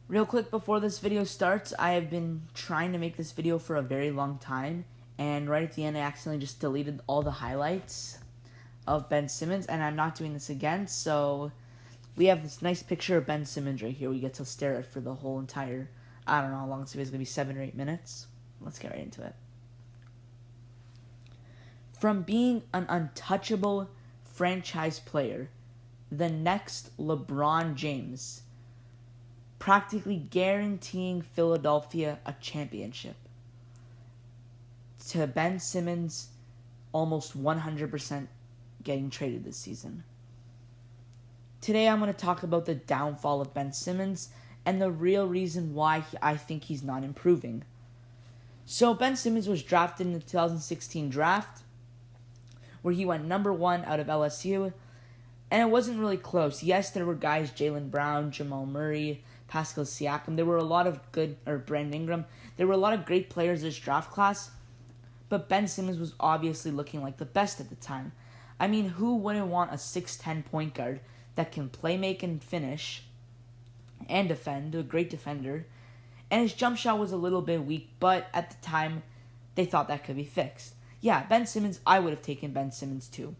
Real quick before this video starts, I have been trying to make this video for a very long time, and right at the end I accidentally just deleted all the highlights of Ben Simmons, and I'm not doing this again. So we have this nice picture of Ben Simmons right here we get to stare at for the whole entire, I don't know how long this video is going to be, 7 or 8 minutes. Let's get right into it. From being an untouchable franchise player, the next LeBron James, practically guaranteeing Philadelphia a championship, to Ben Simmons almost 100% getting traded this season. Today I'm going to talk about the downfall of Ben Simmons and the real reason why I think he's not improving. So Ben Simmons was drafted in the 2016 draft, where he went number 1 out of LSU, and it wasn't really close. Yes, there were guys, Jaylen Brown, Jamal Murray, Pascal Siakam. There were a lot of Brandon Ingram. There were a lot of great players this draft class, but Ben Simmons was obviously looking like the best at the time. I mean, who wouldn't want a 6'10 point guard that can play, make, and finish, and defend, a great defender? And his jump shot was a little bit weak, but at the time, they thought that could be fixed. Yeah, Ben Simmons, I would have taken Ben Simmons too.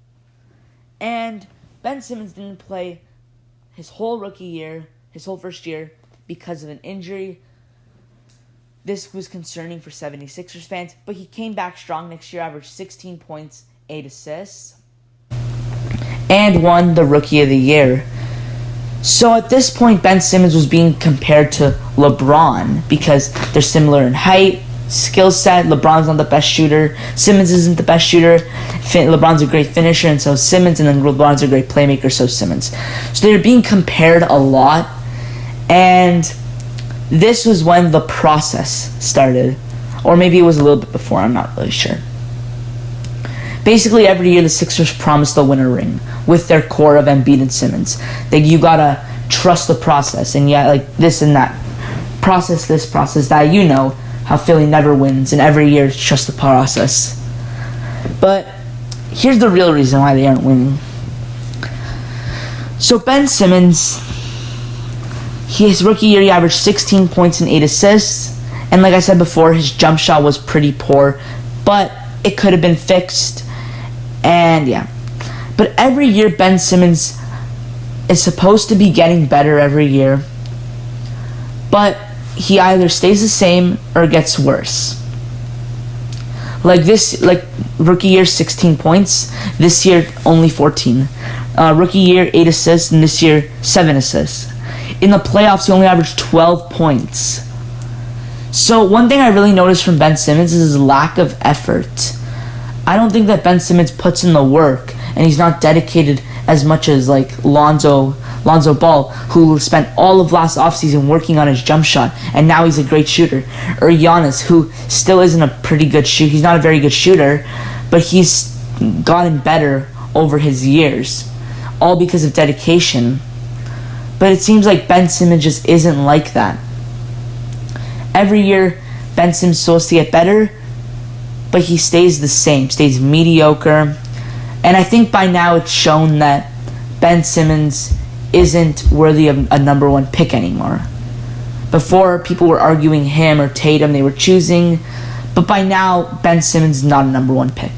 And Ben Simmons didn't play his whole rookie year, his whole first year, because of an injury. This was concerning for 76ers fans, but he came back strong next year, averaged 16 points, 8 assists, and won the Rookie of the Year. So at this point, Ben Simmons was being compared to LeBron because they're similar in height, skill set. LeBron's not the best shooter. Simmons isn't the best shooter. LeBron's a great finisher, and so is Simmons, and then LeBron's a great playmaker, so Simmons. So they're being compared a lot, and this was when the process started. Or maybe it was a little bit before, I'm not really sure. Basically, every year the Sixers promised they'll win a ring with their core of Embiid and Simmons. That you gotta trust the process, and yeah, like this and that. Process this, process that. You know how Philly never wins, and every year it's just the process. But here's the real reason why they aren't winning. So Ben Simmons, his rookie year, he averaged 16 points and 8 assists. And like I said before, his jump shot was pretty poor, but it could have been fixed. And yeah. But every year, Ben Simmons is supposed to be getting better every year, but he either stays the same or gets worse. Like rookie year, 16 points. This year, only 14. Rookie year, 8 assists, and this year, 7 assists. In the playoffs, he only averaged 12 points. So one thing I really noticed from Ben Simmons is his lack of effort. I don't think that Ben Simmons puts in the work, and he's not dedicated as much as like Lonzo Ball, who spent all of last offseason working on his jump shot, and now he's a great shooter. Or Giannis, who still isn't a pretty good shooter. He's not a very good shooter, but he's gotten better over his years, all because of dedication. But it seems like Ben Simmons just isn't like that. Every year, Ben Simmons is supposed to get better, but he stays the same, stays mediocre. And I think by now it's shown that Ben Simmons isn't worthy of a number 1 pick anymore. Before, people were arguing him or Tatum, they were choosing. But by now, Ben Simmons is not a number 1 pick.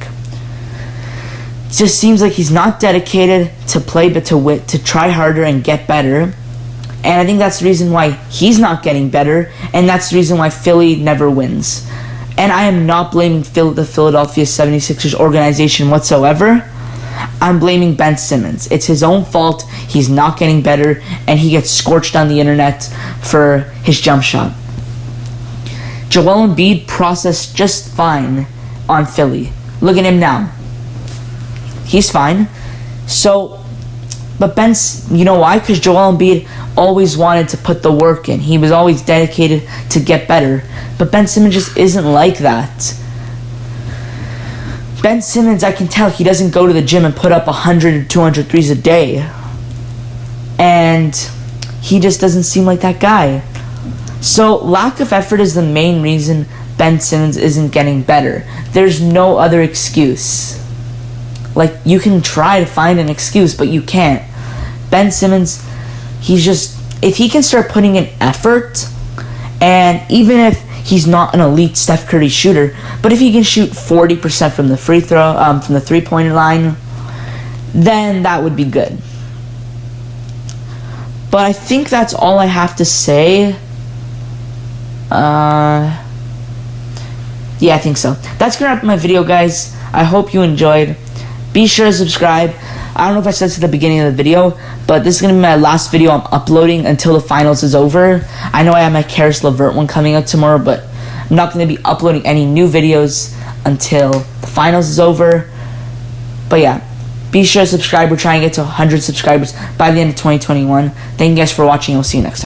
It just seems like he's not dedicated to play, but to try harder and get better. And I think that's the reason why he's not getting better, and that's the reason why Philly never wins. And I am not blaming the Philadelphia 76ers organization whatsoever. I'm blaming Ben Simmons. It's his own fault. He's not getting better, and he gets scorched on the internet for his jump shot. Joel Embiid processed just fine on Philly. Look at him now. He's fine. So, but you know why? Because Joel Embiid always wanted to put the work in. He was always dedicated to get better. But Ben Simmons just isn't like that. Ben Simmons, I can tell he doesn't go to the gym and put up 100 or 200 threes a day. And he just doesn't seem like that guy. So lack of effort is the main reason Ben Simmons isn't getting better. There's no other excuse. Like, you can try to find an excuse, but you can't. Ben Simmons, he's just if he can start putting in effort, and even if he's not an elite Steph Curry shooter, but if he can shoot 40% from the free throw, from the three-point line, then that would be good. But I think that's all I have to say. Yeah, I think so. That's gonna wrap up my video, guys. I hope you enjoyed. Be sure to subscribe. I don't know if I said this at the beginning of the video, but this is going to be my last video I'm uploading until the finals is over. I know I have my Karis LeVert one coming out tomorrow, but I'm not going to be uploading any new videos until the finals is over. But yeah, be sure to subscribe. We're trying to get to 100 subscribers by the end of 2021. Thank you guys for watching. We'll see you next time.